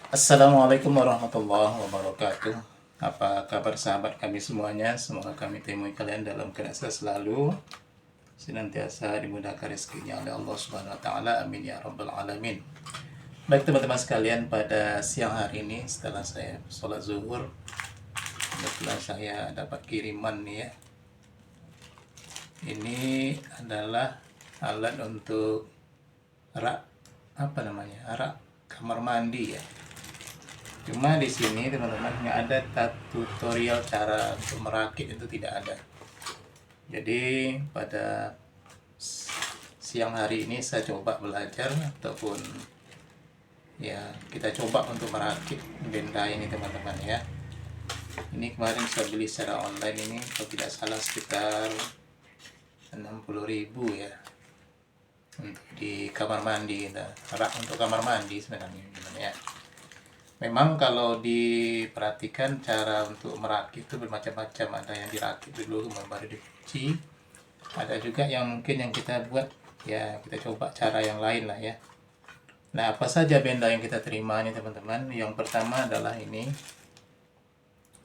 Assalamualaikum warahmatullahi wabarakatuh. Apa kabar sahabat kami semuanya? Semoga kami temui kalian dalam keadaan sehat selalu, senantiasa dimudahkan rezekinya oleh Allah Subhanahu wa taala. Amin ya rabbal alamin. Baik teman-teman sekalian, pada siang hari ini setelah saya sholat zuhur, kebetulan saya dapat kiriman nih ya. Ini adalah alat untuk rak rak kamar mandi ya. Cuma di sini teman-teman nggak ada tutorial cara untuk merakit, itu tidak ada. Jadi pada siang hari ini saya coba belajar ataupun ya kita coba untuk merakit benda ini teman-teman ya. Ini kemarin saya beli secara online, ini kalau tidak salah sekitar 60.000 ya untuk di kamar mandi kita. Rak untuk kamar mandi sebenarnya gimana ya. Memang kalau diperhatikan cara untuk merakit itu bermacam-macam. Ada yang dirakit dulu baru dicuci. Ada juga yang mungkin yang kita buat ya, kita coba cara yang lain lah ya. Nah, apa saja benda yang kita terima ini teman-teman? Yang pertama adalah ini.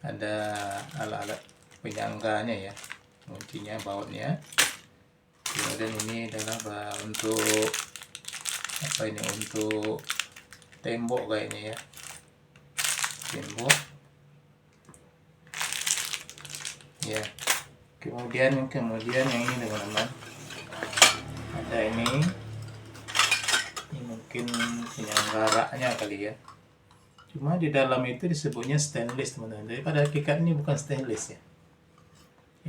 Ada alat-alat penyangganya ya. Kuncinya, bautnya. Kemudian ini adalah untuk untuk tembok kayaknya ya. Tembok ya. Kemudian yang ini teman-teman, ada ini mungkin penyanggaranya kali ya. Cuma di dalam itu disebutnya stainless teman-teman, jadi pada hakikat ini bukan stainless ya.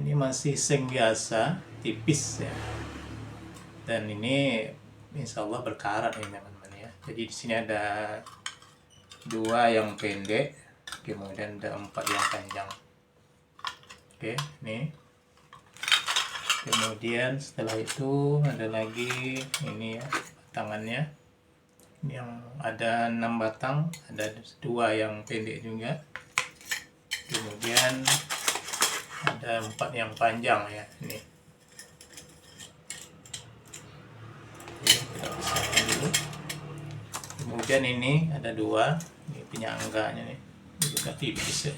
Ini masih seng biasa, tipis ya. Dan ini insya Allah berkarat ini teman-teman ya. Jadi di sini ada 2 yang pendek, kemudian ada 4 yang panjang. Oke, nih. Kemudian setelah itu ada lagi ini ya, batangannya. Ini yang ada 6 batang, ada 2 yang pendek juga. Kemudian ada 4 yang panjang ya, ini. Oke, kita pisahkan dulu. Kemudian ini ada 2, ini penyangganya nih, ini juga tipis ya,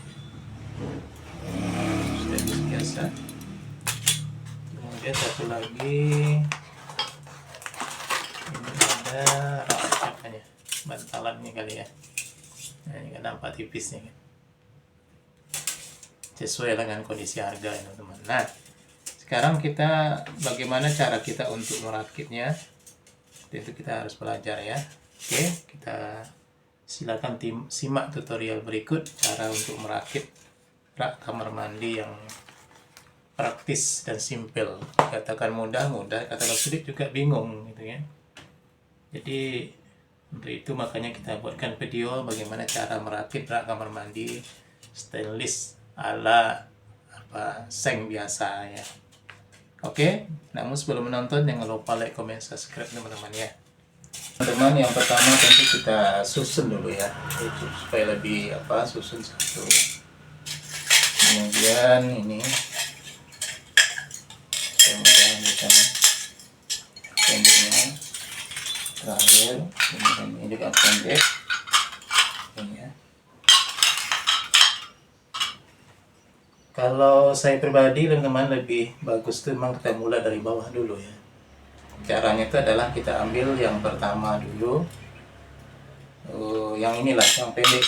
stainless biasa. Kemudian satu lagi ini ada raknya, bantalannya kali ya. Nah, ini kan nampak tipisnya kan, sesuai dengan kondisi harga ya teman-teman. Nah, sekarang kita bagaimana cara kita untuk merakitnya, itu kita harus belajar ya. Oke, kita silakan simak tutorial berikut cara untuk merakit rak kamar mandi yang praktis dan simple. Katakan mudah, katakan sulit juga bingung gitu ya. Jadi untuk itu makanya kita buatkan video bagaimana cara merakit rak kamar mandi stainless ala seng biasa ya. Oke, namun sebelum menonton jangan lupa like, comment, subscribe teman-teman ya. Teman-teman, yang pertama tentu kita susun dulu ya, itu supaya lebih susun satu. Kemudian ini kemudian kita pendeknya terakhir, kemudian ini juga pendek ini ya. Kalau saya pribadi teman-teman lebih bagus tuh memang kita mulai dari bawah dulu ya. Caranya itu adalah kita ambil yang pertama dulu, yang inilah yang pendek,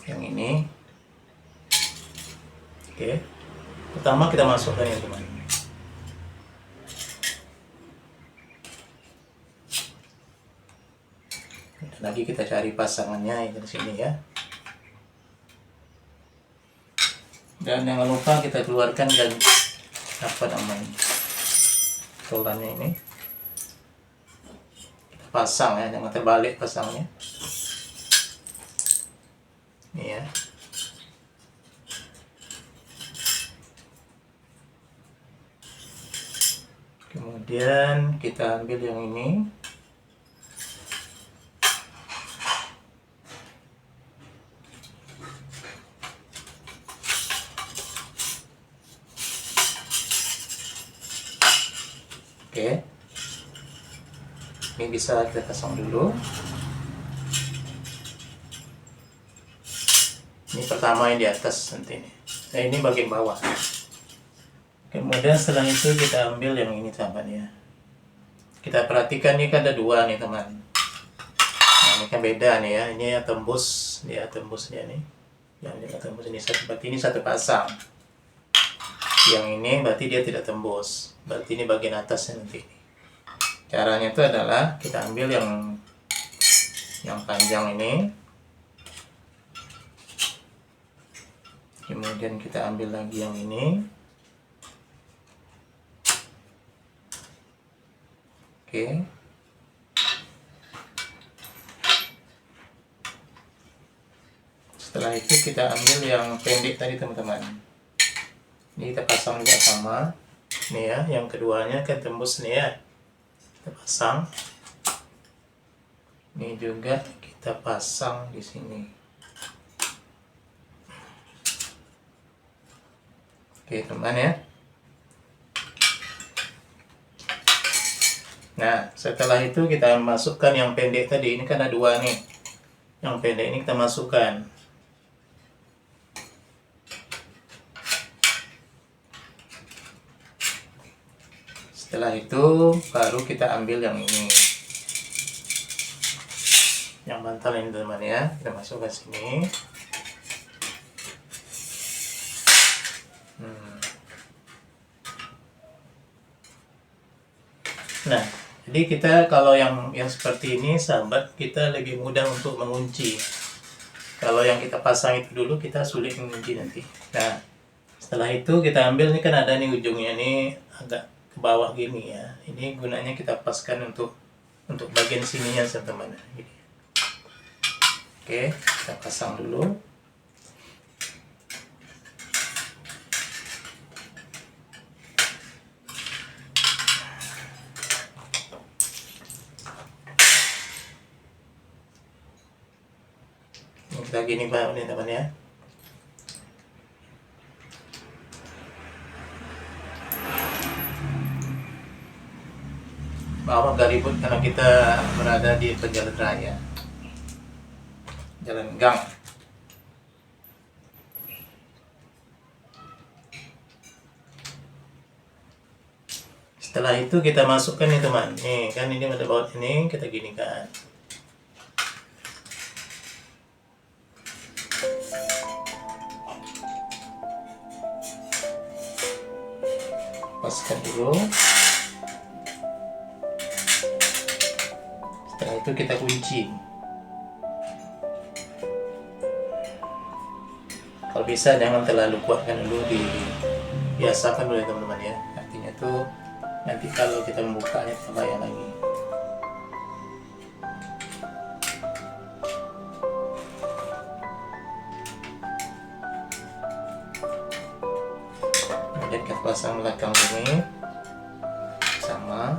yang ini. Oke, pertama kita masukkan yang teman. Lagi kita cari pasangannya ini di sini ya. Dan jangan lupa kita keluarkan dan tolannya ini. Kita pasang ya, jangan terbalik pasangnya. Ini ya. Kemudian kita ambil yang ini. Oke. Ini bisa kita pasang dulu. Ini pertama yang di atas nanti ini. Nah, ini bagian bawah. Kemudian setelah itu kita ambil yang ini sahabatnya. Kita perhatikan ini kan ada dua nih teman. Nah, ini kan beda nih ya. Ini ya tembus, dia tembusnya nih. Yang dia tembus ini satu, berarti ini satu pasang. Yang ini berarti dia tidak tembus. Berarti ini bagian atasnya nanti. Caranya itu adalah kita ambil yang panjang ini. Kemudian kita ambil lagi yang ini. Oke. Setelah itu kita ambil yang pendek tadi teman-teman. Ini kita pasang juga sama. Nih ya, yang keduanya kan tembus nih ya. Kita pasang. Ini juga kita pasang di sini. Oke teman ya. Nah setelah itu kita masukkan yang pendek tadi. Ini kan ada dua nih. Yang pendek ini kita masukkan. Setelah itu baru kita ambil yang ini, yang bantal ini teman ya, kita masukkan sini. Nah, jadi kita kalau yang seperti ini sahabat, kita lebih mudah untuk mengunci. Kalau yang kita pasang itu dulu kita sulit mengunci nanti. Nah, setelah itu kita ambil, ini kan ada nih ujungnya nih agak ke bawah gini ya. Ini gunanya kita paskan untuk bagian sininya teman-teman. Oke, kita pasang dulu. Ini kita gini Pak, ini teman ya. Maaf agak ribut karena kita berada di jalan raya, jalan gang. Setelah itu kita masukkan nih teman, nih kan ini ada baut ini, kita gini kan. Paskan dulu. Setelah itu kita kunci. Kalau bisa jangan terlalu kuatkan dulu, dibiasakan dulu ya teman-teman ya. Artinya tuh nanti kalau kita membukanya bahaya lagi. Kemudian kita pasang belakang ini sama.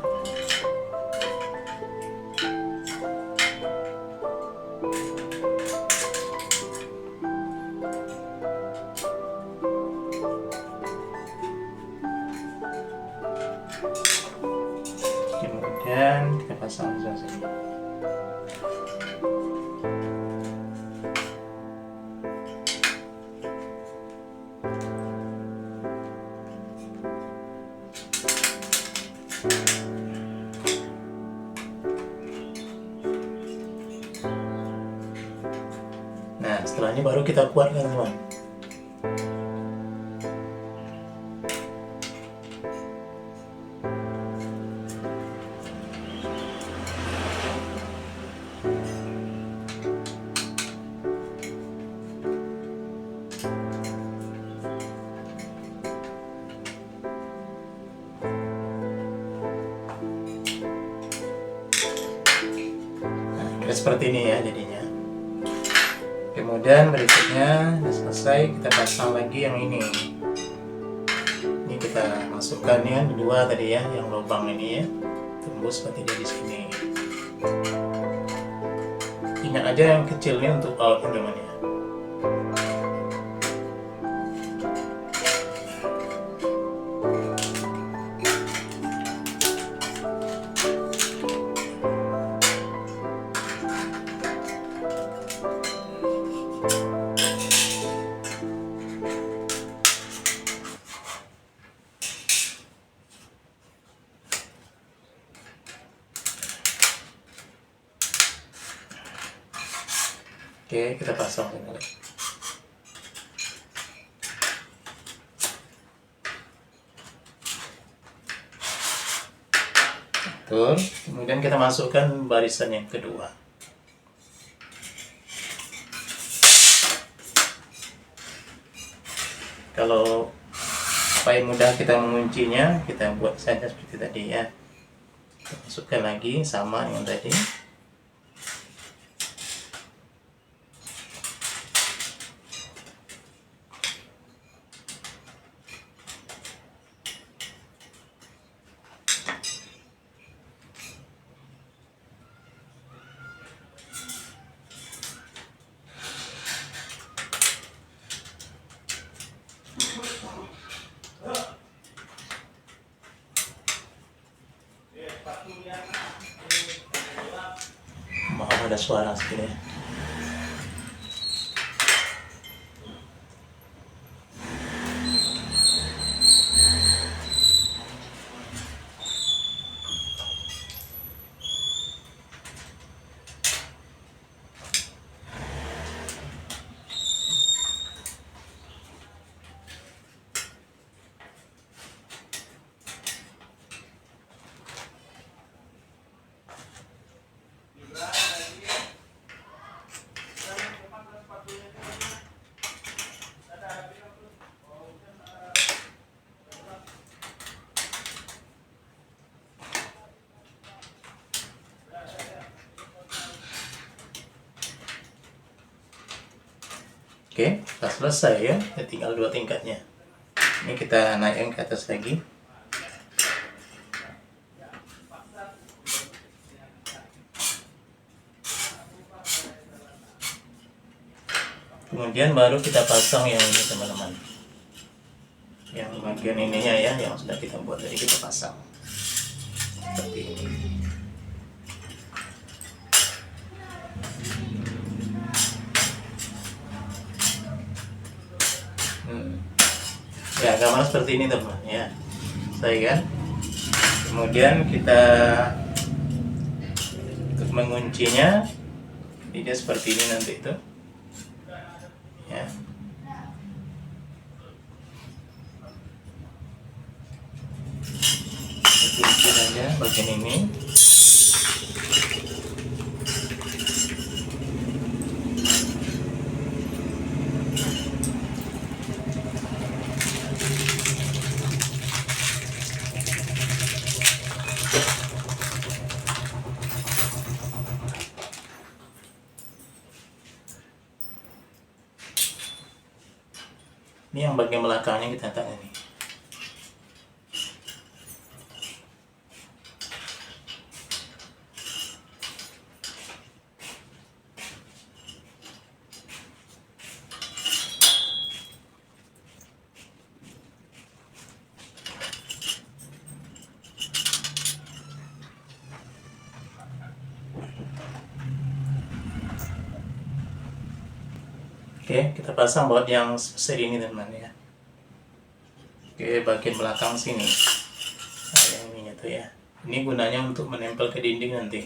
Kemudian kita pasang di sini. Nah, setelah ini baru kita kuatkan teman. Seperti ini ya jadinya. Kemudian berikutnya sudah selesai, kita pasang lagi yang ini. Ini kita masukkan ya kedua tadi ya, yang lubang ini ya, tembus seperti dia di sini. Ingat aja yang kecilnya untuk baut teman-teman ya. Oke, kita pasang ini. Betul. Kemudian kita masukkan barisan yang kedua. Kalau supaya mudah kita menguncinya, kita buat saja seperti tadi ya. Kita masukkan lagi sama yang tadi. Maaf ada suara sedikit. Oke, sudah selesai ya. Tinggal 2 tingkatnya. Ini kita naikkan ke atas lagi. Kemudian baru kita pasang yang ini teman-teman. Yang bagian ininya ya, yang sudah kita buat tadi kita pasang. Seperti ini. Ya, gambar seperti ini teman-teman ya. Saya kan. Kemudian kita untuk menguncinya dia seperti ini nanti itu. Ya. Kunci saja bagian ini. Ini yang bagian belakangnya kita letakkan ini. Oke, kita pasang baut yang sebesar ini teman-teman ya. Oke, bagian belakang sini. Nah, yang ininya tuh ya. Ini gunanya untuk menempel ke dinding nanti.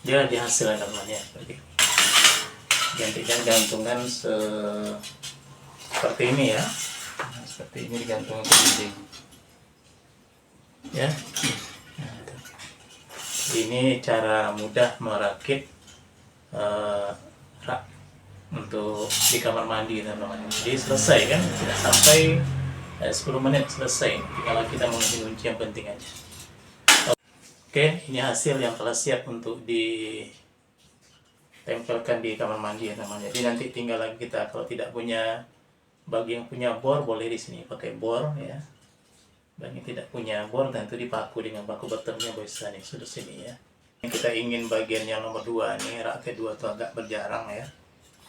Dia di hasil namanya seperti gantikan gantungan seperti ini ya. Nah, seperti ini digantungkan ke dinding ya. Ini cara mudah merakit rak untuk di kamar mandi teman-teman. Jadi selesai kan, tidak sampai 10 menit selesai. Tinggal kita mengunci yang penting aja. Oke, ini hasil yang telah siap untuk ditempel tempelkan di kamar mandi ya teman. Jadi nanti tinggal lagi kita, kalau tidak punya, bagi yang punya bor boleh di sini pakai bor ya. Bagi yang tidak punya bor tentu dipaku dengan baku bottomnya bisa nih sudut sini ya. Kita ingin bagian yang nomor 2 nih, rak kedua itu agak berjarang ya.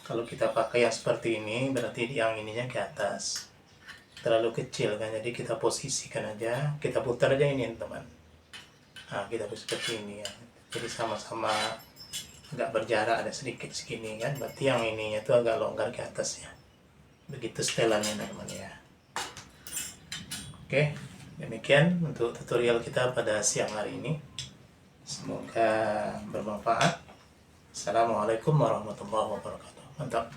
Kalau kita pakai yang seperti ini berarti yang ininya ke atas terlalu kecil kan, jadi kita posisikan aja, kita putar aja ini teman. Nah kita seperti ini ya, jadi sama-sama agak berjarak, ada sedikit segini kan, berarti yang ininya itu agak longgar ke atas ya. Begitu setelannya teman ya. Oke, demikian untuk tutorial kita pada siang hari ini, semoga bermanfaat. Assalamualaikum warahmatullahi wabarakatuh. Mantap.